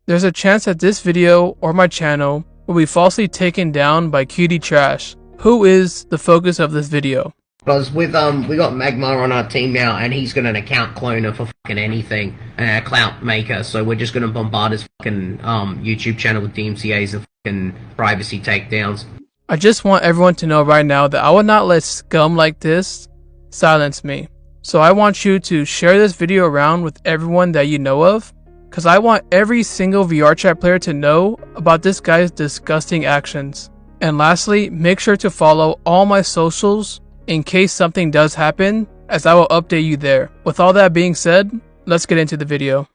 there's a chance that this video or my channel will be falsely taken down by Cutie Trash, who is the focus of this video. Because we got Magma on our team now, and he's got an account cloner for fucking anything, and a clout maker, so we're just gonna bombard his fucking YouTube channel with DMCAs and fucking privacy takedowns. I just want everyone to know right now that I will not let scum like this silence me. So I want you to share this video around with everyone that you know of, because I want every single VRChat player to know about this guy's disgusting actions. And lastly, make sure to follow all my socials in case something does happen, as I will update you there. With all that being said, let's get into the video.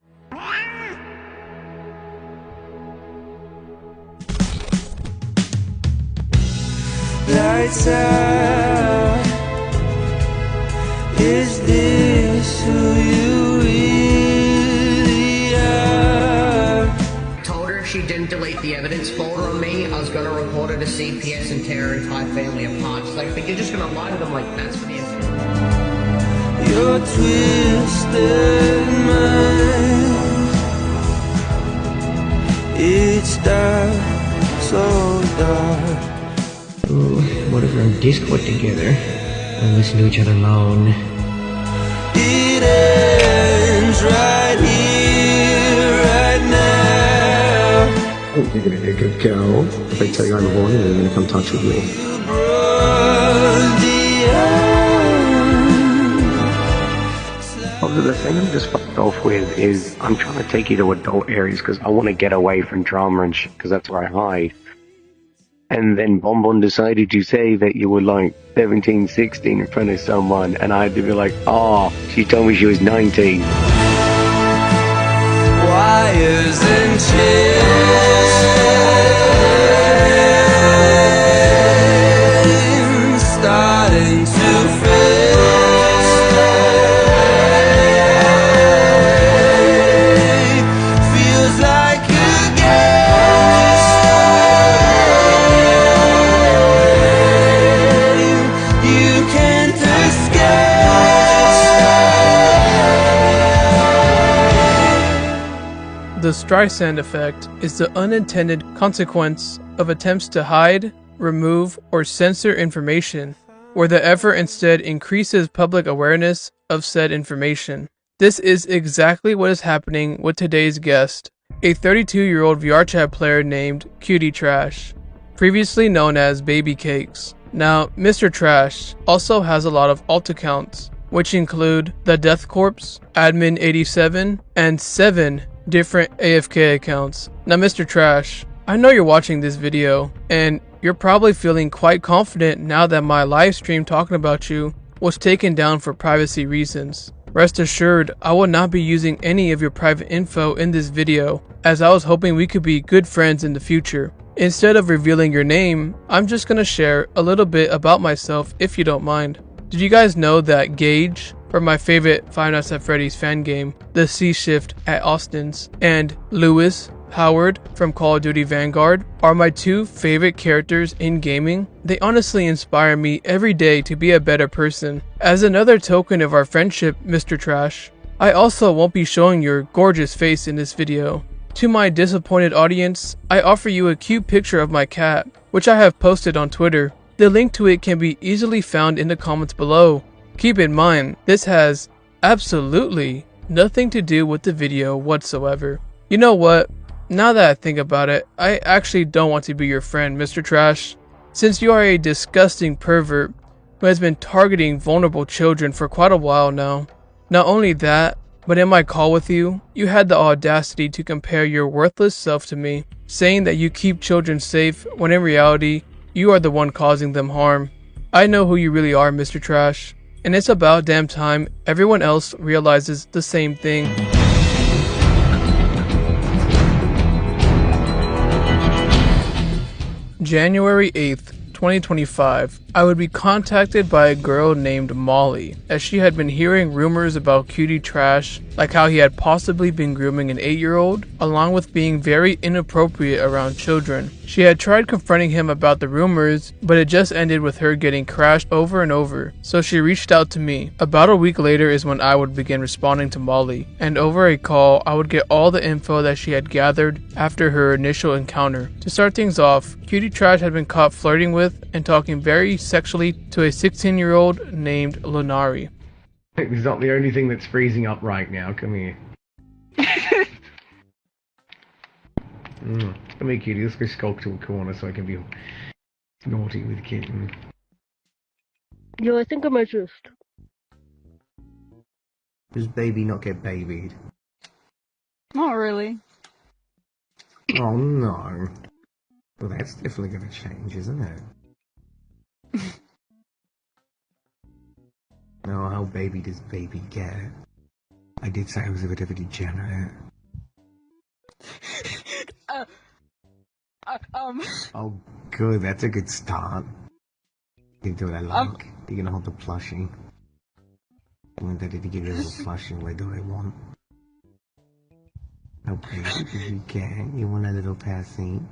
Lights out. Is this who you really are? Told her if she didn't delete the evidence folder on me, I was gonna report her to CPS and tear her entire family apart. She's like, but you're just gonna lie to them like that's for the internet. Your twisted mind. It's dark, so dark. Ooh, what if we're on Discord together and listen to each other moan? It ends right here, right now. I think you're gonna be a good girl. If they tell you I'm a warning, they're gonna come touch with me. You brought the end. Obviously, the thing I'm just fucked off with is I'm trying to take you to adult areas because I want to get away from drama and shit because that's where I hide. And then Bonbon decided to say that you were like 17, 16 in front of someone, and I had to be like, oh, she told me she was 19. Wires and chains starting to fade. Feels like you can't escape. The Streisand effect is the unintended consequence of attempts to hide, remove, or censor information, where the effort instead increases public awareness of said information. This is exactly what is happening with today's guest, a 32-year-old VRChat player named Cutie Trash, previously known as Babycakes. Now, Mr. Trash also has a lot of alt accounts, which include The Death Corpse, Admin87, and 7 different AFK accounts. Now, Mr. Trash, I know you're watching this video, and you're probably feeling quite confident now that my live stream talking about you was taken down for privacy reasons. Rest assured, I will not be using any of your private info in this video, as I was hoping we could be good friends in the future. Instead of revealing your name, I'm just gonna share a little bit about myself if you don't mind. Did you guys know that Gage, from my favorite Five Nights at Freddy's fan game, The Sea Shift at Austin's, and Lewis Howard from Call of Duty Vanguard are my 2 favorite characters in gaming? They honestly inspire me every day to be a better person. As another token of our friendship, Mr. Trash, I also won't be showing your gorgeous face in this video. To my disappointed audience, I offer you a cute picture of my cat, which I have posted on Twitter. The link to it can be easily found in the comments below. Keep in mind, this has absolutely nothing to do with the video whatsoever. You know what? Now that I think about it, I actually don't want to be your friend, Mr. Trash, since you are a disgusting pervert who has been targeting vulnerable children for quite a while now. Not only that, but in my call with you, you had the audacity to compare your worthless self to me, saying that you keep children safe when in reality, you are the one causing them harm. I know who you really are, Mr. Trash, and it's about damn time everyone else realizes the same thing. January 8th, 2025, I would be contacted by a girl named Molly, as she had been hearing rumors about Cutie Trash like how he had possibly been grooming an 8-year-old, along with being very inappropriate around children. She had tried confronting him about the rumors, but it just ended with her getting crashed over and over, so she reached out to me. About a week later is when I would begin responding to Molly, and over a call, I would get all the info that she had gathered after her initial encounter. To start things off, Cutie Trash had been caught flirting with and talking very sexually to a 16-year-old named Lunari. It's not the only thing that's freezing up right now. Come here. Come here, cutie. Let's go skulk to a corner so I can be naughty with kitten. Yo, I think I might just. Does baby not get babied? Not really. Oh no. Well, that's definitely gonna change, isn't it? No, how baby does baby get? I did say I was a bit of a degenerate. Oh, good. That's a good start. You do what I like. You're gonna hold the plushie. I want Daddy to give you a little plushie. What do I want? Okay, if you can. You want a little passing?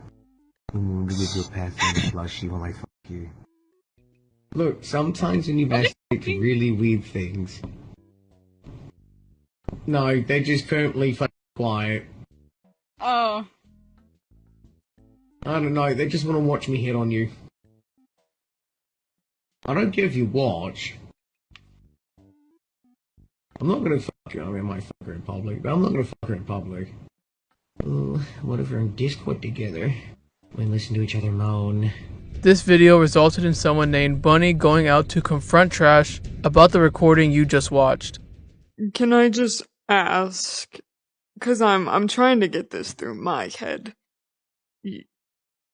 You want to give you a passing plushie while I fuck you? Look, sometimes when you masturbate to really weird things. No, they're just permanently fucking quiet. Oh. I don't know, they just want to watch me hit on you. I don't care if you watch. I'm not gonna fuck her. I mean, I might fuck her in public, but I'm not gonna fuck her in public. What if we're in Discord together? We listen to each other moan. This video resulted in someone named Bunny going out to confront Trash about the recording you just watched. Can I just ask, cause I'm trying to get this through my head.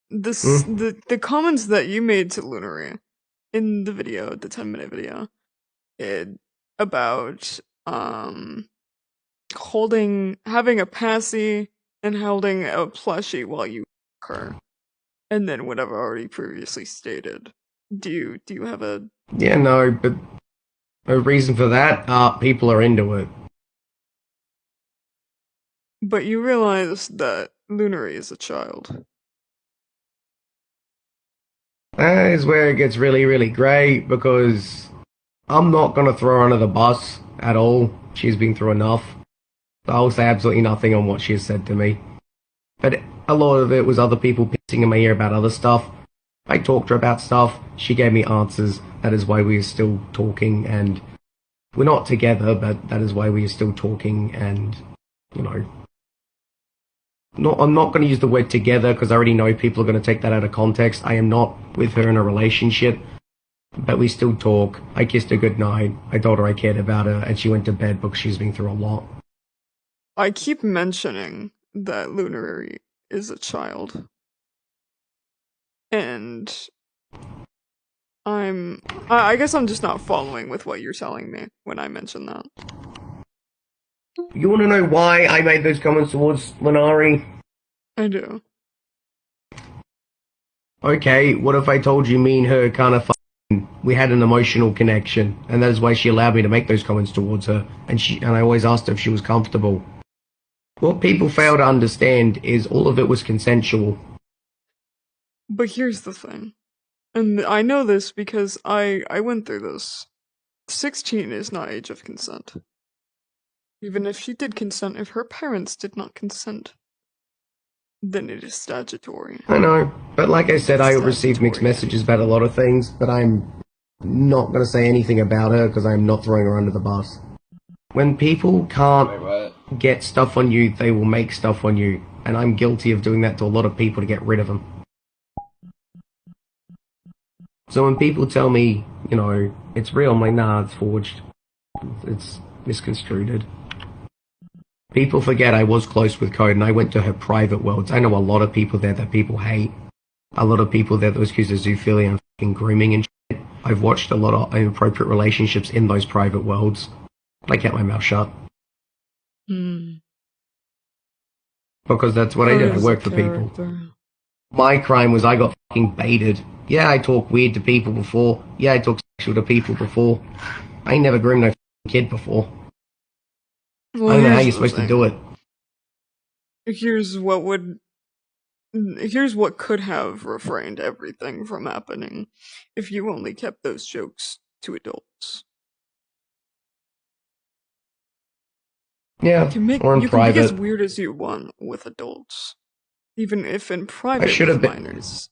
The comments that you made to Lunary in the video, the 10-minute video, about having a passy and holding a plushie while you her, and then what I've already previously stated. Do you have a? Yeah, no, but a reason for that, people are into it. But you realize that Lunary is a child. That is where it gets really, really great, because I'm not going to throw her under the bus at all. She's been through enough. I'll say absolutely nothing on what she has said to me. But a lot of it was other people pissing in my ear about other stuff. I talked to her about stuff. She gave me answers. That is why we are still talking, and we're not together, but that is why we are still talking, and, you know. I'm not going to use the word together because I already know people are going to take that out of context. I am not with her in a relationship, but we still talk. I kissed her goodnight. I told her I cared about her, and she went to bed because she's been through a lot. I keep mentioning that Lunary is a child. And I guess I'm just not following with what you're telling me when I mention that. You want to know why I made those comments towards Lunari? I do. Okay, what if I told you me and her kind of we had an emotional connection, and that is why she allowed me to make those comments towards her, and I always asked her if she was comfortable. What people fail to understand is all of it was consensual. But here's the thing. And I know this because I went through this. 16 is not age of consent. Even if she did consent, if her parents did not consent, then it is statutory. I know, but like I said, I received mixed messages about a lot of things, but I'm not going to say anything about her because I'm not throwing her under the bus. When people can't get stuff on you, they will make stuff on you, and I'm guilty of doing that to a lot of people to get rid of them. So when people tell me, you know, it's real, I'm like, nah, it's forged. It's misconstrued. People forget I was close with Code, and I went to her private worlds. I know a lot of people there that people hate. A lot of people there that was accused of zoophilia and fucking grooming and shit. I've watched a lot of inappropriate relationships in those private worlds. But I kept my mouth shut. Because that's what I did. I worked for people. My crime was I got fucking baited. Yeah, I talk weird to people before. Yeah, I talk sexual to people before. I ain't never groomed no fucking kid before. Well, I don't know how here's you're the supposed to thing. do it. Here's what could have refrained everything from happening if you only kept those jokes to adults. Yeah, or in You can be as private. weird as you want with adults. Even if in I private should with have been. minors.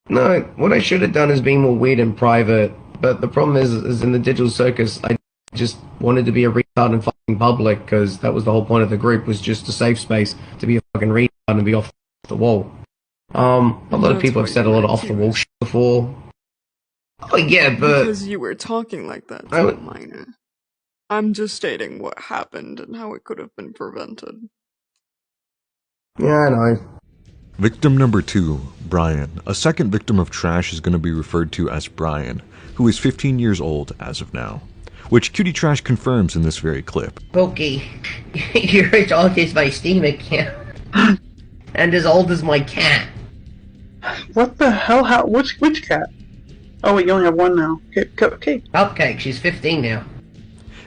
No, what I should have done is be more weird in private. But the problem is in the digital circus, I just wanted to be a retard in fucking public because that was the whole point of the group, was just a safe space to be a fucking retard and be off the wall. A lot of That's people why have said a you lot were of off the wall accused. shit before. Oh yeah, but Because you were talking like that I to a would- minor. I'm just stating what happened and how it could have been prevented. yeah, I know. Victim number 2, Brian. A second victim of trash is going to be referred to as Brian, who is 15 years old as of now, which Cutie Trash confirms in this very clip. Pokey, you're as old as my Steam account, and as old as my cat. What the hell? How? Which cat? Oh wait, you only have one now. Okay. Cupcake, she's 15 now.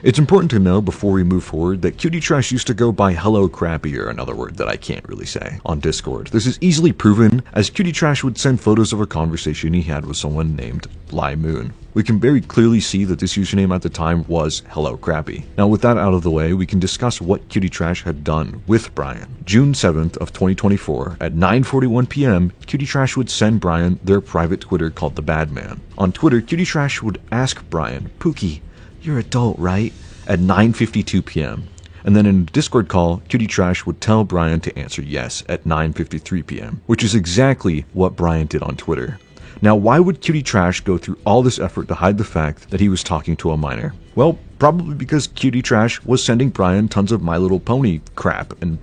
It's important to know before we move forward that Cutie Trash used to go by Hello Crappy, or another word that I can't really say, on Discord. This is easily proven, as Cutie Trash would send photos of a conversation he had with someone named Bly Moon. We can very clearly see that this username at the time was Hello Crappy. Now with that out of the way, we can discuss what Cutie Trash had done with Brian. June 7th of 2024, at 9:41 p.m., Cutie Trash would send Brian their private Twitter called The Bad Man. On Twitter, Cutie Trash would ask Brian, Pookie, you're adult, right? At 9:52 p.m. And then in a Discord call, Cutie Trash would tell Brian to answer yes at 9:53 p.m., which is exactly what Brian did on Twitter. Now, why would Cutie Trash go through all this effort to hide the fact that he was talking to a minor? Well, probably because Cutie Trash was sending Brian tons of My Little Pony crap and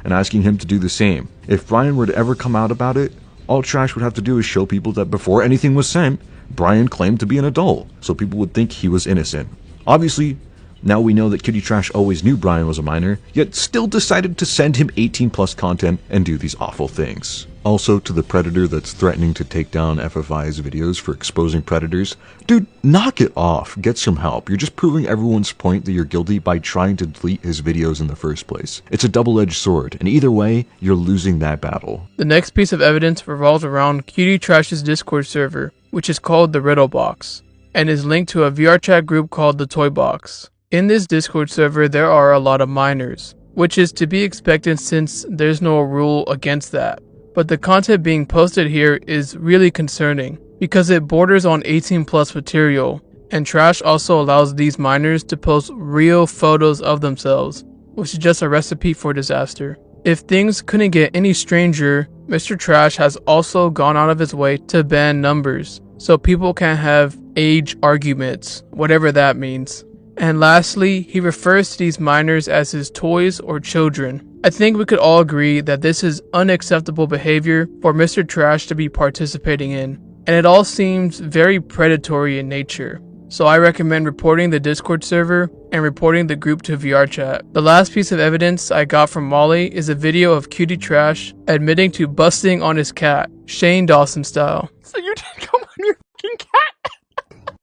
asking him to do the same. If Brian were to ever come out about it, all Trash would have to do is show people that before anything was sent, Brian claimed to be an adult, so people would think he was innocent. Obviously, now we know that Cutie Trash always knew Brian was a minor, yet still decided to send him 18+ content and do these awful things. Also, to the predator that's threatening to take down FFI's videos for exposing predators, dude, knock it off, get some help. You're just proving everyone's point that you're guilty by trying to delete his videos in the first place. It's a double-edged sword, and either way, you're losing that battle. The next piece of evidence revolves around Cutie Trash's Discord server, which is called the Riddle Box, and is linked to a VR chat group called the Toy Box. In this Discord server, there are a lot of minors, which is to be expected since there's no rule against that. But the content being posted here is really concerning because it borders on 18+ material, and Trash also allows these minors to post real photos of themselves, which is just a recipe for disaster. If things couldn't get any stranger, Mr. Trash has also gone out of his way to ban numbers, so people can have age arguments, whatever that means. And lastly, he refers to these minors as his toys or children. I think we could all agree that this is unacceptable behavior for Mr. Trash to be participating in, and it all seems very predatory in nature. So I recommend reporting the Discord server and reporting the group to VR chat. The last piece of evidence I got from Molly is a video of Cutie Trash admitting to busting on his cat, Shane Dawson style. So you didn't come on your fucking cat?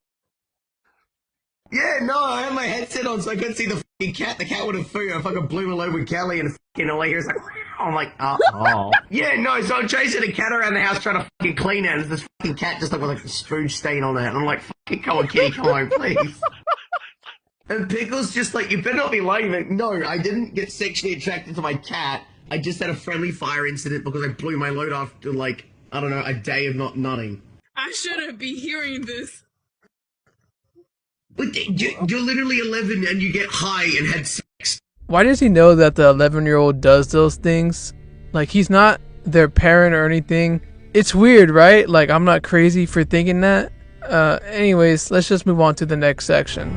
Yeah, no, I had my headset on so I couldn't see the fucking cat. The cat would have fucking blew all over Kelly and fucking all I hear is like, I'm like, oh. Yeah, no, so I'm chasing a cat around the house trying to fucking clean it, and there's this fucking cat just like with like a spooge stain on it, and I'm like, fucking come on, kitty, come on, please. And Pickle's just like, you better not be lying. Like, no, I didn't get sexually attracted to my cat. I just had a friendly fire incident because I blew my load after like, I don't know, a day of not nutting. I shouldn't be hearing this. But you're literally 11 and you get high and had sex. Why does he know that the 11-year-old does those things? Like, he's not their parent or anything. It's weird, right? Like, I'm not crazy for thinking that. Anyways, let's just move on to the next section.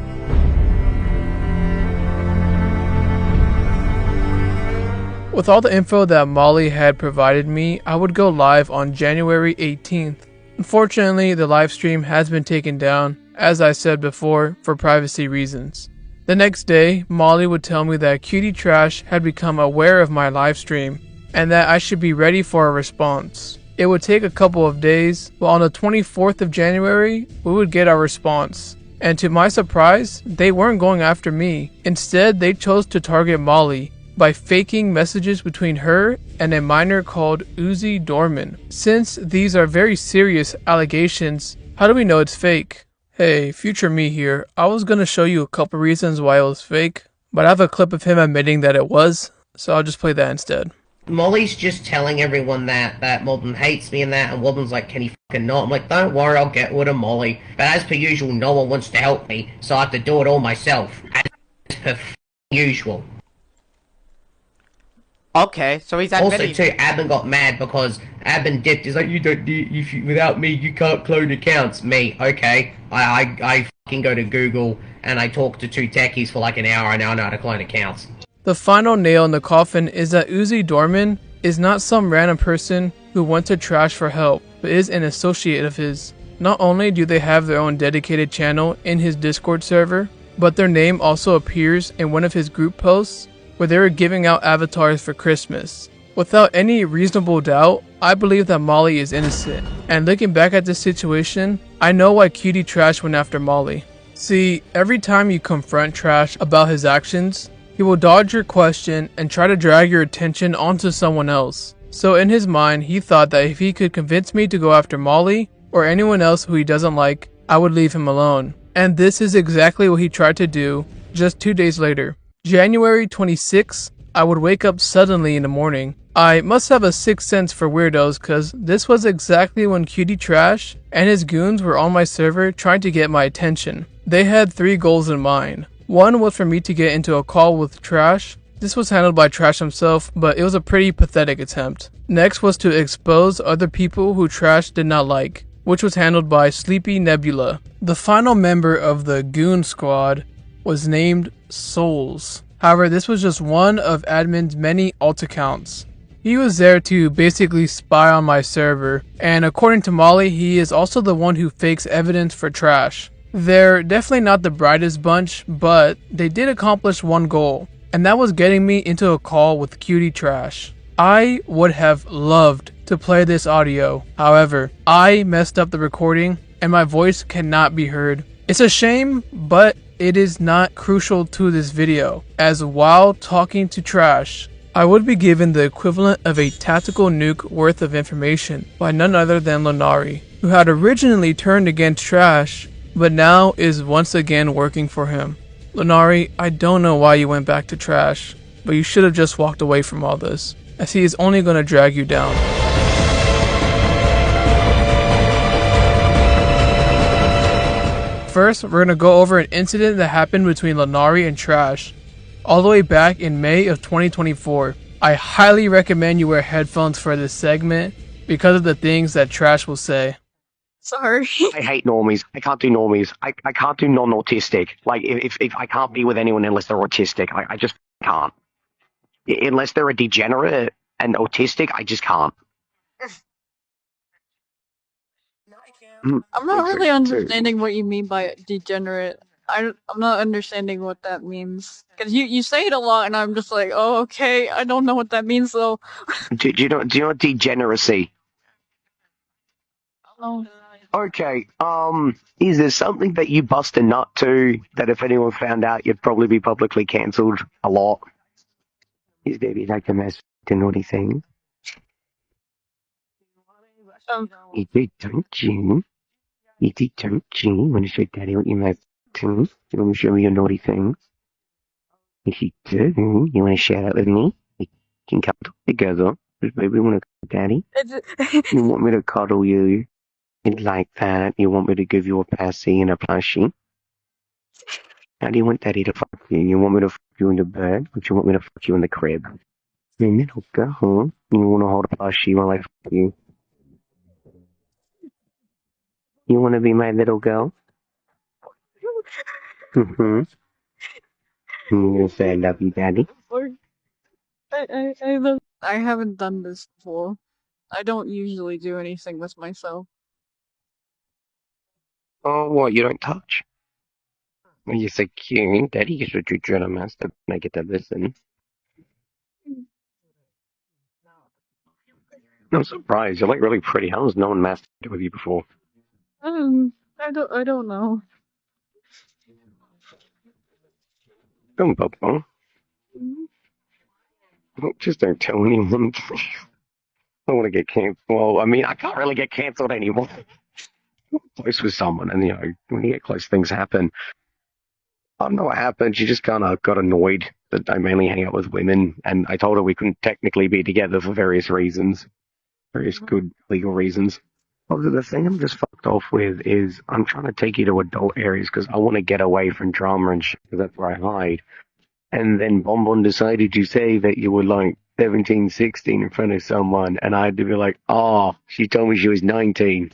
With all the info that Molly had provided me, I would go live on January 18th. Unfortunately, the live stream has been taken down, as I said before, for privacy reasons. The next day, Molly would tell me that Cutie Trash had become aware of my live stream, and that I should be ready for a response. It would take a couple of days, but on the 24th of January, we would get our response, And to my surprise, they weren't going after me. Instead, they chose to target Molly by faking messages between her and a minor called Uzi Dorman. Since these are very serious allegations, how do we know it's fake? Hey, future me here. I was gonna show you a couple reasons why it was fake, but I have a clip of him admitting that it was, so I'll just play that instead. Molly's just telling everyone that Modern hates me and that, and Modern's like, can he fucking not? I'm like, don't worry, I'll get rid of Molly. But as per usual, no one wants to help me, so I have to do it all myself. As per usual. Okay, so he's admitting. Also, too, Admin got mad because Admin dipped. He's like, you don't need, without me, you can't clone accounts. Me, okay. I fucking go to Google and I talk to two techies for like an hour and I know how to clone accounts. The final nail in the coffin is that Uzi Dorman is not some random person who went to Trash for help, but is an associate of his. Not only do they have their own dedicated channel in his Discord server, but their name also appears in one of his group posts where they were giving out avatars for Christmas. Without any reasonable doubt, I believe that Molly is innocent. And looking back at this situation, I know why Cutie Trash went after Molly. See, every time you confront Trash about his actions, he will dodge your question and try to drag your attention onto someone else. So in his mind, he thought that if he could convince me to go after Molly, or anyone else who he doesn't like, I would leave him alone. And this is exactly what he tried to do just 2 days later. January 26th, I would wake up suddenly in the morning. I must have a sixth sense for weirdos cause this was exactly when Cutie Trash and his goons were on my server trying to get my attention. They had 3 goals in mind. One was for me to get into a call with Trash. This was handled by Trash himself, but it was a pretty pathetic attempt. Next was to expose other people who Trash did not like, which was handled by Sleepy Nebula. The final member of the Goon Squad was named Souls. However, this was just one of admin's many alt accounts. He was there to basically spy on my server, and according to Molly, he is also the one who fakes evidence for Trash. They're definitely not the brightest bunch, but they did accomplish one goal, and that was getting me into a call with Cutie Trash. I would have loved to play this audio, however, I messed up the recording and my voice cannot be heard. It's a shame, but it is not crucial to this video, as while talking to Trash, I would be given the equivalent of a tactical nuke worth of information by none other than Lonari, who had originally turned against Trash, but now is once again working for him. Lonari, I don't know why you went back to Trash, but you should have just walked away from all this, as he is only going to drag you down. First, we're going to go over an incident that happened between Lonari and Trash, all the way back in May of 2024. I highly recommend you wear headphones for this segment because of the things that Trash will say. Sorry. I hate normies. I can't do normies. I can't do non-autistic. Like, if I can't be with anyone unless they're autistic, I just can't. Unless they're a degenerate and autistic, I just can't. I'm not really understanding what you mean by degenerate. I'm not understanding what that means. Because you say it a lot, and I'm just like, oh, okay, I don't know what that means, though. Do you know degeneracy? Oh. Okay, is there something that you bust a nut to that if anyone found out, you'd probably be publicly cancelled a lot? Is there like a mass naughty thing? You do, don't you? You do, don't you? Want to show Daddy what you might do? You want to show me your naughty things? If you do, you want to share that with me? We can cuddle together. Because maybe you want to cuddle Daddy? You want me to cuddle you? You'd like that? You want me to give you a passy and a plushie? How do you want Daddy to fuck you? You want me to fuck you in the bed? Or do you want me to fuck you in the crib? My little girl. You want to hold a plushie while I fuck you? You want to be my little girl? Mm-hmm. You gonna say I love you, Daddy? I haven't done this before. I don't usually do anything with myself. Oh, what? You don't touch? Well, you're so cute. Daddy gets to treat you on a master and I get to listen. I'm surprised. You're like really pretty. How has no one masturbated with you before? I don't know. Don't bubble. Just don't tell anyone. I don't want to get cancelled. Well, I mean, I can't really get cancelled anymore. I'm close with someone, and when you get close, things happen. I don't know what happened. She just kind of got annoyed that I mainly hang out with women, and I told her we couldn't technically be together for various reasons, various good legal reasons. Also, the thing I'm just fucked off with is I'm trying to take you to adult areas because I want to get away from drama and shit because that's where I hide. And then Bonbon decided to say that you were like 17, 16 in front of someone, and I had to be like, oh, she told me she was 19.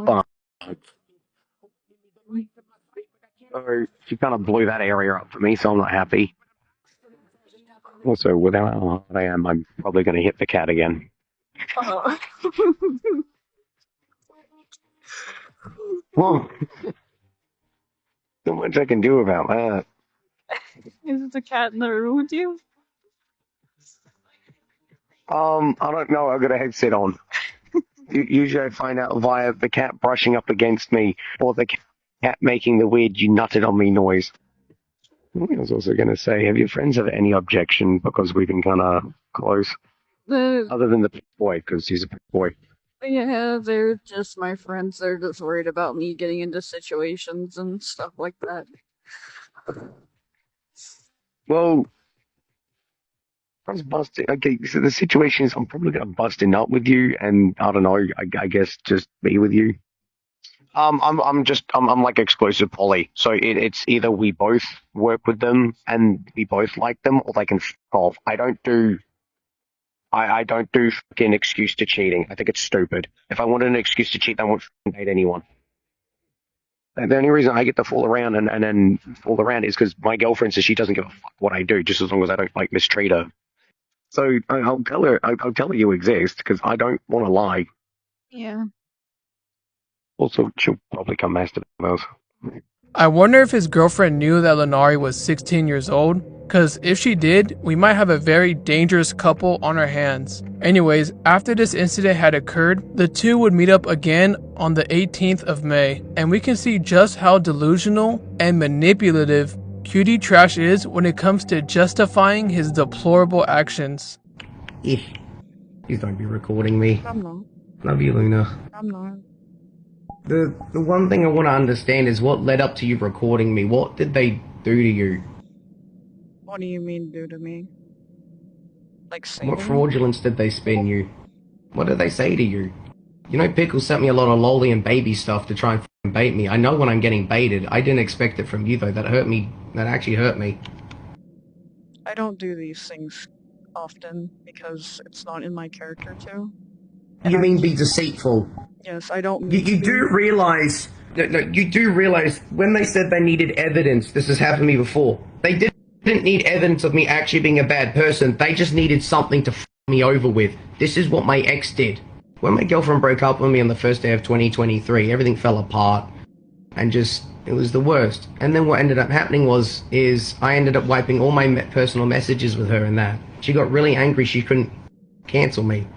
Fuck. So she kind of blew that area up for me, so I'm not happy. Also, without how hard I am, I'm probably going to hit the cat again. Well, not much I can do about that. Is the cat in the room with you? I don't know. I've got a headset on. Usually I find out via the cat brushing up against me or the cat making the weird you nutted on me noise. I was also going to say, have your friends have any objection because we've been kind of close? Other than the pit boy, because he's a pit boy. Yeah, they're just my friends. They're just worried about me getting into situations and stuff like that. Well, I was busting. Okay, so the situation is I'm probably going to bust a nut with you, and I don't know. I guess just be with you. I'm like exclusive poly, so it's either we both work with them and we both like them, or they can f off. I don't do fucking excuse to cheating. I think it's stupid. If I wanted an excuse to cheat, I won't fucking date anyone. And the only reason I get to fool around and then fool around is because my girlfriend says she doesn't give a fuck what I do, just as long as I don't like mistreat her. So I'll tell her. I'll tell her you exist because I don't want to lie. Yeah. Also, she'll probably come masturbate with us. I wonder if his girlfriend knew that Lenari was 16 years old, cause if she did, we might have a very dangerous couple on our hands. Anyways, after this incident had occurred, the two would meet up again on the 18th of May, and we can see just how delusional and manipulative Cutie Trash is when it comes to justifying his deplorable actions. Please don't be recording me. I'm not. Love you, Luna. I'm not. The one thing I want to understand is what led up to you recording me. What did they do to you? What do you mean do to me? Like say What to me? fraudulence did they spin you? What did they say to you? You know, Pickles sent me a lot of lolly and baby stuff to try and f***ing bait me. I know when I'm getting baited. I didn't expect it from you, though. That hurt me. That actually hurt me. I don't do these things often because it's not in my character to. You mean be deceitful? Yes, I don't You, mean you do realize... No, you do realize when they said they needed evidence, this has happened to me before. They didn't need evidence of me actually being a bad person. They just needed something to f*** me over with. This is what my ex did. When my girlfriend broke up with me on the first day of 2023, everything fell apart. And just, it was the worst. And then what ended up happening is I ended up wiping all my personal messages with her and that. She got really angry she couldn't cancel me.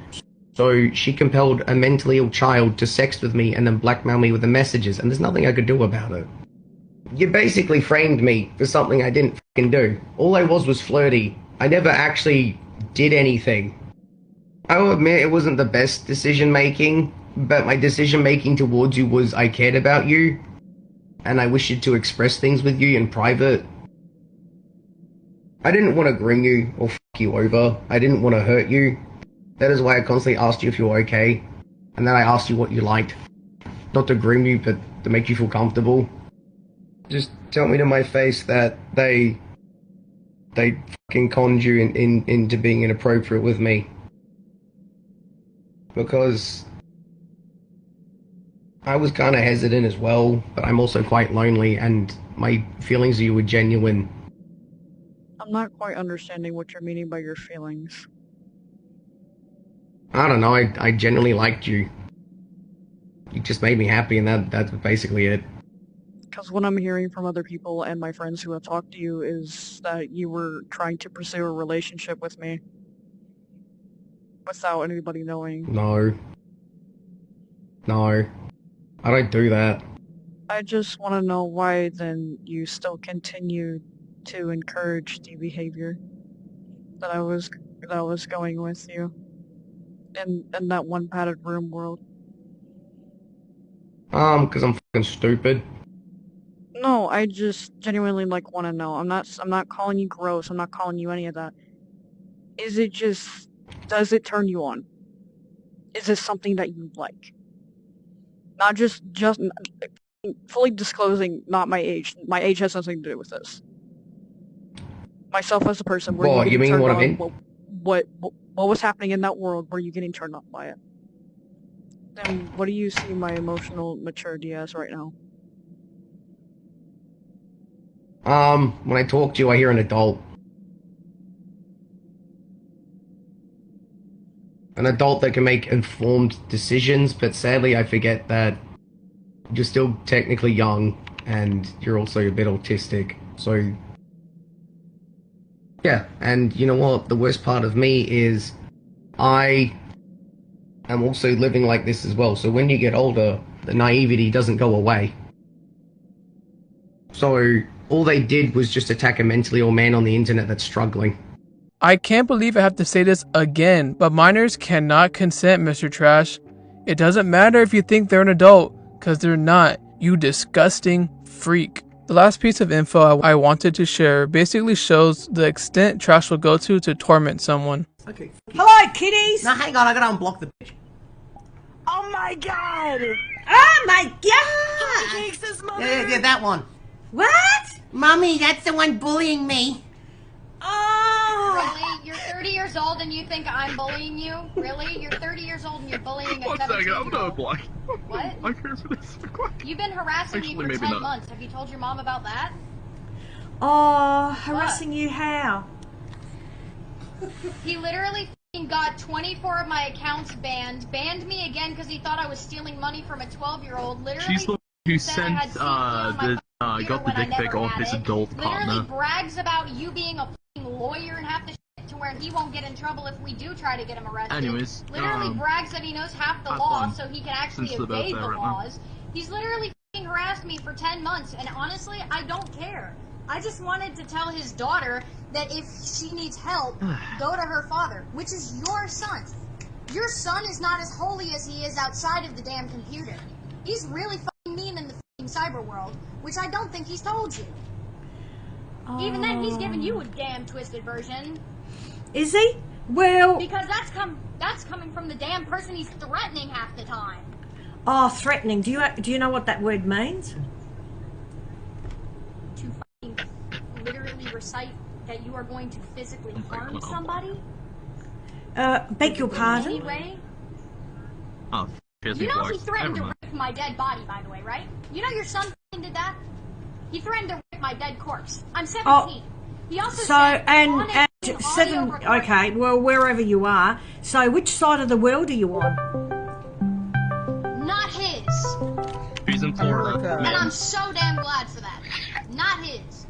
So she compelled a mentally ill child to sext with me and then blackmail me with the messages, and there's nothing I could do about it. You basically framed me for something I didn't f***ing do. All I was flirty. I never actually did anything. I will admit it wasn't the best decision making, but my decision making towards you was I cared about you, and I wished to express things with you in private. I didn't want to groom you or f*** you over. I didn't want to hurt you. That is why I constantly asked you if you were okay, and then I asked you what you liked. Not to groom you, but to make you feel comfortable. Just tell me to my face that they fucking conned you into being inappropriate with me. Because I was kind of hesitant as well, but I'm also quite lonely, and my feelings of you were genuine. I'm not quite understanding what you're meaning by your feelings. I don't know, I genuinely liked you. You just made me happy, and that's basically it. Because what I'm hearing from other people and my friends who have talked to you is that you were trying to pursue a relationship with me. Without anybody knowing. No. No. I don't do that. I just want to know why then you still continue to encourage the behavior that I was going with you in that one padded room world. Because I'm fucking stupid. No, I just genuinely like want to know. I'm not calling you gross. I'm not calling you any of that. Is it just, does it turn you on? Is this something that you like? Not just fully disclosing, not my age. My age has nothing to do with this. Myself as a person, were What, you you getting mean turned what I on? mean? What was happening in that world? Were you getting turned on by it? And what do you see my emotional maturity as right now? When I talk to you, I hear an adult. An adult that can make informed decisions, but sadly I forget that you're still technically young, and you're also a bit autistic, so... Yeah, and you know what? The worst part of me is I am also living like this as well, so when you get older, the naivety doesn't go away. So, all they did was just attack a mentally ill man on the internet that's struggling. I can't believe I have to say this again, but minors cannot consent, Mr. Trash. It doesn't matter if you think they're an adult, cause they're not, you disgusting freak. The last piece of info I wanted to share basically shows the extent Trash will go to torment someone. Okay. Hello, kiddies! No, hang on, I gotta unblock the bitch. Oh my god! Oh my god! Yeah, that one. What? Mommy, that's the one bullying me. Oh! Really? You're 30 years old and you think I'm bullying you? Really? You're 30 years old and you're bullying a 17-year-old? What? I'm here for this. You've been harassing Actually, me for maybe 10 not. months. Have you told your mom about that? Oh, harassing you how? He literally f***ing got 24 of my accounts banned me again because he thought I was stealing money from a 12-year-old. Literally She's the one who said I had sent, secret on my got the when I dick pic never of had his it. adult Literally partner. brags about you being a f***ing lawyer and half the shit to where he won't get in trouble if we do try to get him arrested. Anyways, Literally brags that he knows half the have law fun. so he can actually Since they're both evade there the right now. laws. He's literally f***ing harassed me for 10 months and honestly, I don't care. I just wanted to tell his daughter that if she needs help, go to her father, which is your son. Your son is not as holy as he is outside of the damn computer. He's really f***ing mean in the f***ing cyber world, which I don't think he's told you. Even then, he's giving you a damn twisted version. Is he? Well... Because that's coming from the damn person he's threatening half the time. Oh, threatening. Do you know what that word means? To f***ing literally recite that you are going to physically harm somebody? Beg your pardon? Anyway, Oh, you know he threatened to rip my dead body, by the way, right? You know your son f***ing did that? He threatened to rip my dead corpse. I'm 17. Oh, He also so, said and audio 7, recording. okay, well, wherever you are. So, which side of the world are you on? Not his. He's in Florida. And I'm so damn glad for that. Not his.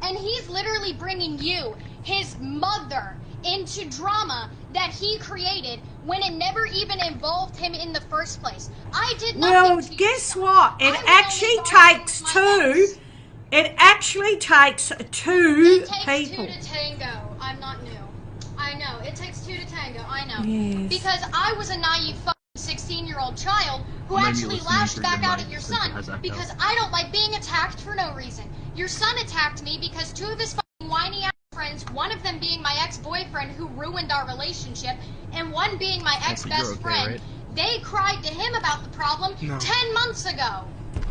And he's literally bringing you, his mother, into drama that he created when it never even involved him in the first place. I did nothing Well, to guess what? It actually takes two. It actually takes two people. Two to tango. I'm not new. I know. It takes two to tango. I know. Yes. Because I was a naive 16-year-old child who Maybe actually listening lashed through back your out mic at your since it son has echo. because I don't like being attacked for no reason. Your son attacked me because two of his fucking whiny ass friends, one of them being my ex-boyfriend who ruined our relationship, and one being my ex-best okay, friend, right? they cried to him about the problem 10 months ago.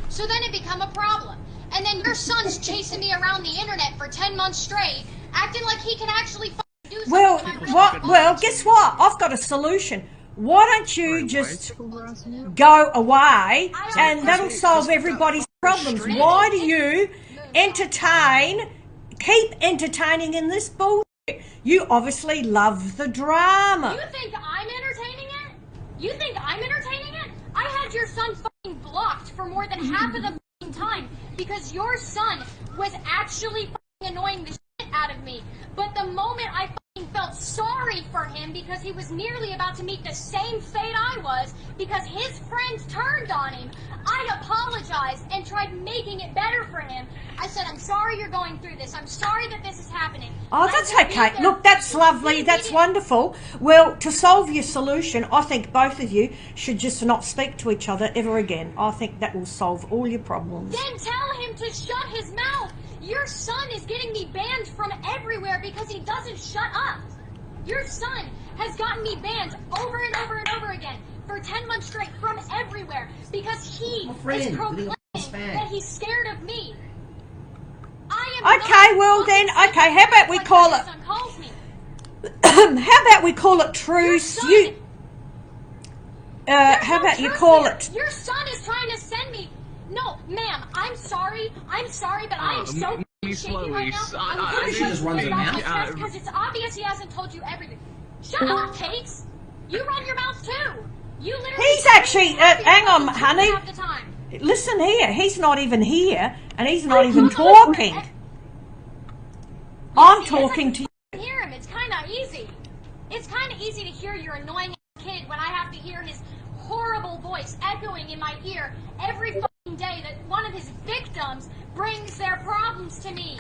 So then it became a problem. And then your son's chasing me around the internet for 10 months straight, acting like he can actually fucking do something. Well, to my brother. what? Well, guess what? I've got a solution. Why don't you just go away and that'll solve everybody's problems? Why do you keep entertaining in this bullshit? You obviously love the drama. You think I'm entertaining it? You think I'm entertaining it? I had your son fucking blocked for more than half of the fucking time because your son was actually fucking annoying the shit out of me. But the moment I fucking felt sorry sorry for him because he was nearly about to meet the same fate I was because his friends turned on him. I apologized and tried making it better for him. I said, I'm sorry you're going through this. I'm sorry that this is happening. Oh, that's okay. Look, that's lovely. That's wonderful. Well, to solve your solution, I think both of you should just not speak to each other ever again. I think that will solve all your problems. Then tell him to shut his mouth. Your son is getting me banned from everywhere because he doesn't shut up. Your son has gotten me banned over and over and over again for 10 months straight from everywhere because he is proclaiming that he's scared of me. Okay, well then, okay, how about we call it... how about we call it truce? How about you call it... Your son is trying to send me... No, ma'am, I'm sorry, but I am so shaky right now. I'm going to just run your mouth because it's obvious he hasn't told you everything. Shut up, Cakes. You run your mouth too. You literally... He's actually... hang on, honey. Listen here, he's not even here, and he's not even talking. I'm talking to you. Hear him. It's kind of easy. It's kind of easy to hear your annoying kid when I have to hear his horrible voice echoing in my ear every fucking day that one of his victims brings their problems to me.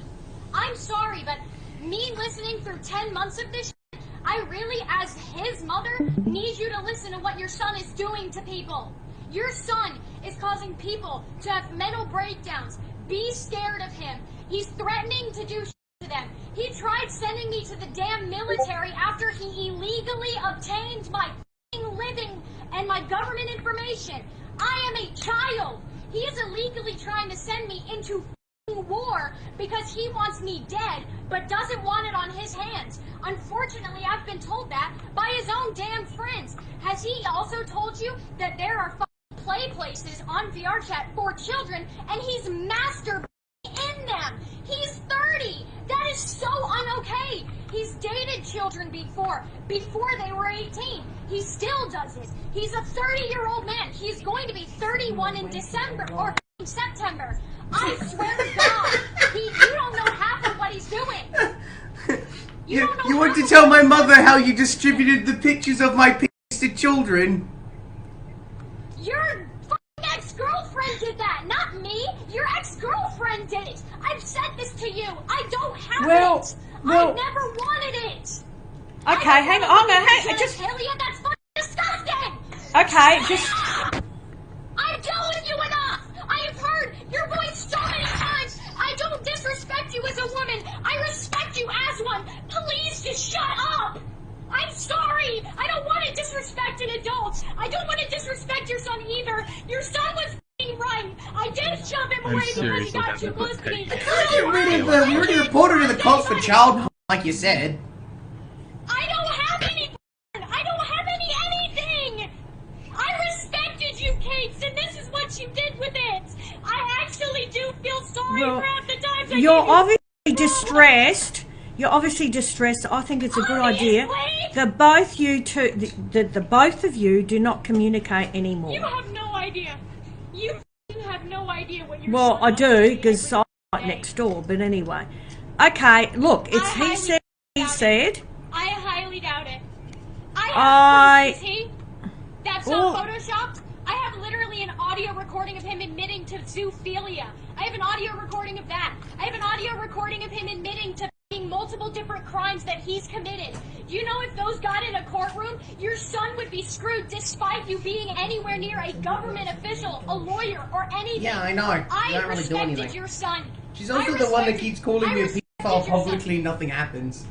I'm sorry, but me listening through 10 months of this shit, I really, as his mother, need you to listen to what your son is doing to people. Your son is causing people to have mental breakdowns. Be scared of him. He's threatening to do shit to them. He tried sending me to the damn military after he illegally obtained my living and my government information. I am a child. He is illegally trying to send me into war because he wants me dead but doesn't want it on his hands. Unfortunately, I've been told that by his own damn friends. Has he also told you that there are play places on VRChat for children and he's masturbating in them? He's 30. That is so un-okay. He's dated children before they were 18. He still does this. He's a 30-year-old man. He's going to be 31 in December or September. I swear to God, you don't know half of what he's doing. You want to tell my mother how you distributed the pictures of my penis to children? Your fucking ex-girlfriend did that, not me. Your ex-girlfriend did it. I've said this to you. I don't have it. I never wanted it. Okay, hang on. Just... That's fucking disgusting. Okay, just... I'm telling you enough. I have heard your voice so many times. I don't disrespect you as a woman. I respect you as one. Please just shut up. I'm sorry. I don't want to disrespect an adult. I don't want to disrespect your son either. Your son was right. I did shove him away because he got too close to me. You're really reported to the cops for child like you said. I don't have any. I don't have anything. I respected you, Cakes, and this is what you did with it. I actually do feel sorry for half the times I You're obviously distressed. You're obviously distressed. I think it's a good idea that both of you do not communicate anymore. You have no idea. You have no idea what you're Well, I do, because I'm right next door, but anyway. Okay, look, it's he said. I highly doubt it. That's not photoshopped. I have literally an audio recording of him admitting to zoophilia. I have an audio recording of that. I have an audio recording of him admitting to multiple different crimes that he's committed. Do you know if those got in a courtroom, your son would be screwed despite you being anywhere near a government official, a lawyer, or anything? Yeah, I know. I don't really do anything. respected your son. She's also the one that keeps calling me a pedophile publicly. Nothing happens.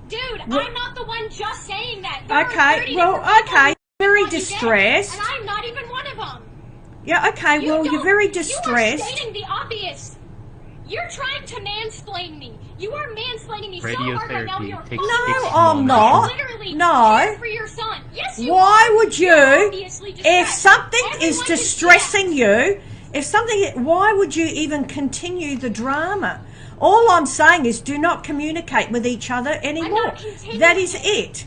Dude, I'm not the one just saying that. Okay, very distressed. And I'm not even one of them. Yeah, okay, you're very distressed. You are stating the obvious. You're trying to mansplain me. You are mansplaining me so hard right now. No, I'm not. No. For your son. Yes, you Why are. would you, if something is distressing you, why would you even continue the drama? All I'm saying is do not communicate with each other anymore. That is it.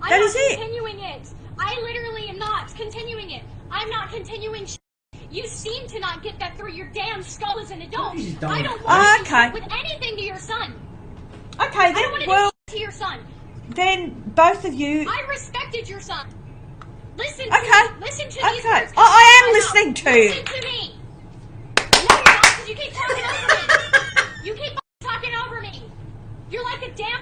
That is it. I'm not continuing it. I literally am not continuing it. I'm not continuing You seem to not get that through your damn skull as an adult. I don't want to with anything to your son. Okay, I don't want to do to your son. then both of you. I respected your son. Listen to Okay. me. Listen to these Okay. words. I am listening to you. Listen to me. No, you're not, because you keep talking over me. You keep talking over me. You're like a damn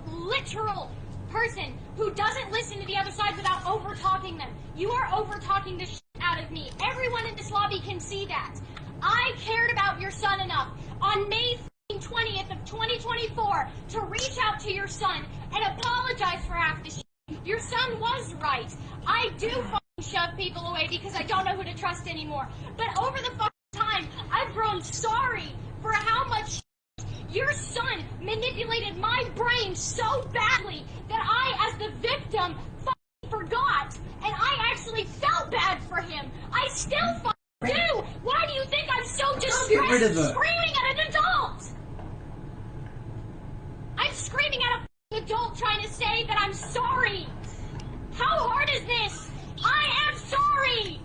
literal person who doesn't listen to the other side without over-talking them. You are over-talking the shit out of me. Everyone in this lobby can see that. I cared about your son enough on May 20th of 2024 to reach out to your son and apologize for half the shit. Your son was right. I do shove people away because I don't know who to trust anymore. But over the time, I've grown sorry for how much your son manipulated my brain so badly that I, as the victim, forgot. And I actually felt bad for him. I still do. Why do you think I'm so distressed screaming at an adult? I'm screaming at an adult trying to say that I'm sorry. How hard is this? I am sorry.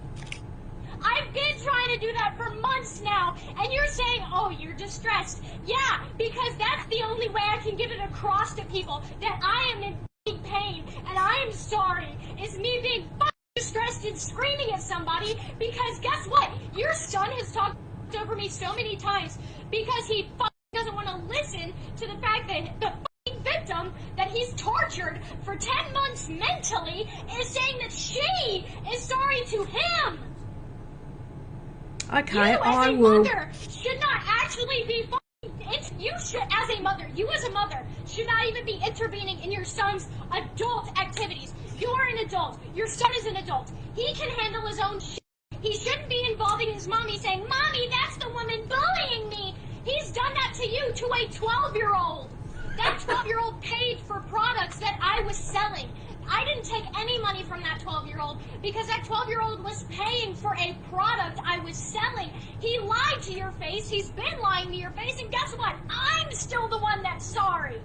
I've been trying to do that for months now, and you're saying, oh, you're distressed. Yeah, because that's the only way I can get it across to people that I am in pain, and I am sorry. It's me being distressed and screaming at somebody, because guess what? Your son has talked over me so many times because he doesn't want to listen to the fact that the victim that he's tortured for 10 months mentally is saying that she is sorry to him. Okay, you, I as a will. mother, should not actually be. You should, as a mother, you as a mother, should not even be intervening in your son's adult activities. You're an adult. Your son is an adult. He can handle his own shit. He shouldn't be involving his mommy saying, Mommy, that's the woman bullying me. He's done that to you, to a 12-year-old. That 12-year-old paid for products that I was selling. I didn't take any money from that 12-year-old because that 12-year-old was paying for a product I was selling. He lied to your face. He's been lying to your face. And guess what? I'm still the one that's sorry.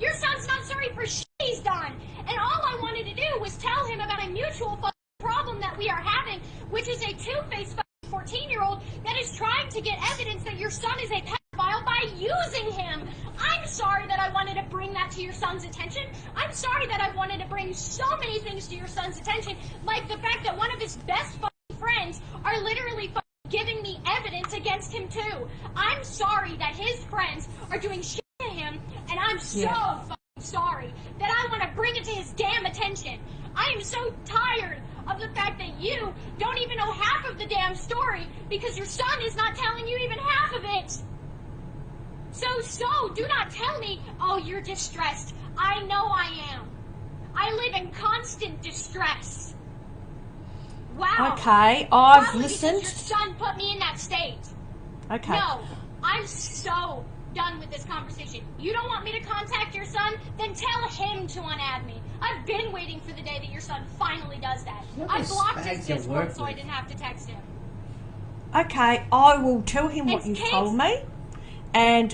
Your son's not sorry for shit he's done. And all I wanted to do was tell him about a mutual problem that we are having, which is a two-faced 14-year-old that is trying to get evidence that your son is a pedophile by using him. I'm sorry that I wanted to bring that to your son's attention. I'm sorry that I wanted to bring so many things to your son's attention, like the fact that one of his best friends are literally giving me evidence against him too. I'm sorry that his friends are doing shit to him, and I'm so sorry that I want to bring it to his damn attention. I am so tired of the fact that you don't even know half of the damn story because your son is not telling you even half of it. So, do not tell me, oh, you're distressed. I know I am. I live in constant distress. Wow. Okay, I've Probably listened. because your son put me in that state. Okay. No, I'm so done with this conversation. You don't want me to contact your son? Then tell him to unadd me. I've been waiting for the day that your son finally does that. I blocked his Discord so I didn't have to text him. Okay, I will tell him what you told me. And,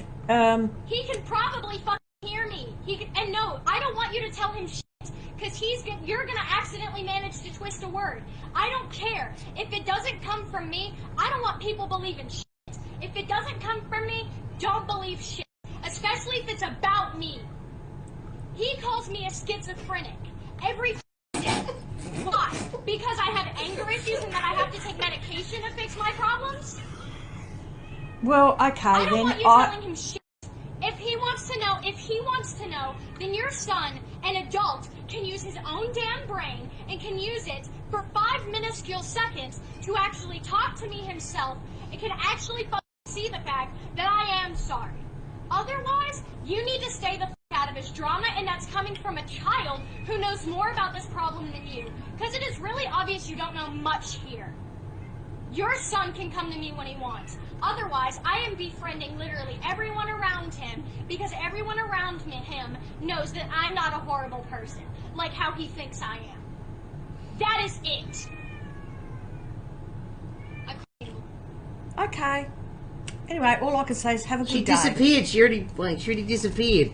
he can probably hear me. And no, I don't want you to tell him shit, because you're gonna accidentally manage to twist a word. I don't care. If it doesn't come from me, I don't want people believing shit. If it doesn't come from me, don't believe shit. Especially if it's about me. He calls me a schizophrenic every day. Why? Because I have anger issues and that I have to take medication to fix my problems? well, okay, I don't then want you telling him shit. If he wants to know, then your son, an adult, can use his own damn brain and can use it for 5 minuscule seconds to actually talk to me himself and can actually see the fact that I am sorry. Otherwise, you need to stay the out of his drama, and that's coming from a child who knows more about this problem than you. Because it is really obvious you don't know much here. Your son can come to me when he wants. Otherwise, I am befriending literally everyone around him because everyone around him knows that I'm not a horrible person, like how he thinks I am. That is it. Okay. Anyway, all I can say is have a good day. She disappeared. She already disappeared.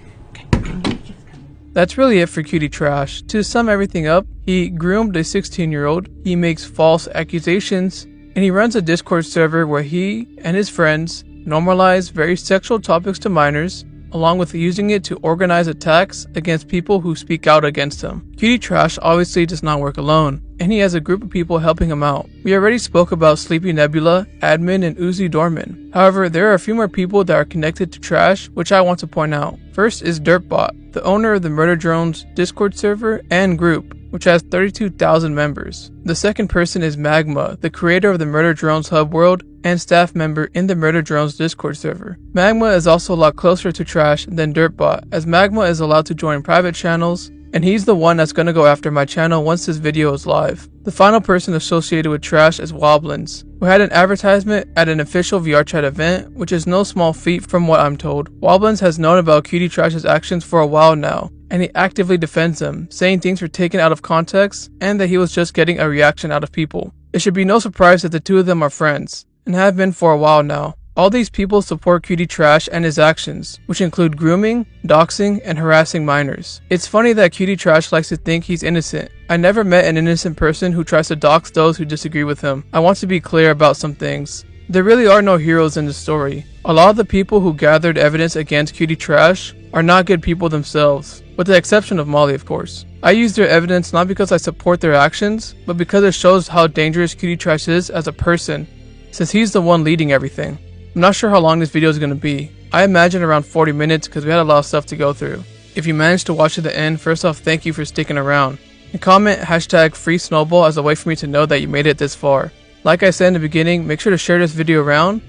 That's really it for Cutie Trash. To sum everything up, he groomed a 16-year-old, he makes false accusations, and he runs a Discord server where he and his friends normalize very sexual topics to minors, along with using it to organize attacks against people who speak out against him. Cutie Trash obviously does not work alone, and he has a group of people helping him out. We already spoke about Sleepy Nebula, Admin, and Uzi Dorman. However, there are a few more people that are connected to Trash, which I want to point out. First is Dirtbot, the owner of the Murder Drones Discord server and group, which has 32,000 members. The second person is Magma, the creator of the Murder Drones hub world and staff member in the Murder Drones Discord server. Magma is also a lot closer to Trash than Dirtbot, as Magma is allowed to join private channels, and he's the one that's gonna go after my channel once this video is live. The final person associated with Trash is Wobblins, who had an advertisement at an official VRChat event, which is no small feat from what I'm told. Wobblins has known about Cutie Trash's actions for a while now, and he actively defends them, saying things were taken out of context and that he was just getting a reaction out of people. It should be no surprise that the two of them are friends, and have been for a while now. All these people support Cutie Trash and his actions, which include grooming, doxing, and harassing minors. It's funny that Cutie Trash likes to think he's innocent. I never met an innocent person who tries to dox those who disagree with him. I want to be clear about some things. There really are no heroes in the story. A lot of the people who gathered evidence against Cutie Trash are not good people themselves, with the exception of Molly, of course. I use their evidence not because I support their actions, but because it shows how dangerous Cutie Trash is as a person, since he's the one leading everything. I'm not sure how long this video is going to be. I imagine around 40 minutes because we had a lot of stuff to go through. If you managed to watch to the end, first off, thank you for sticking around. And comment hashtag #FreeSnowball as a way for me to know that you made it this far. Like I said in the beginning, make sure to share this video around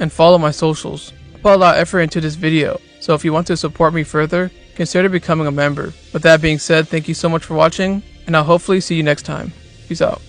and follow my socials. I put a lot of effort into this video, so if you want to support me further, consider becoming a member. With that being said, thank you so much for watching, and I'll hopefully see you next time. Peace out.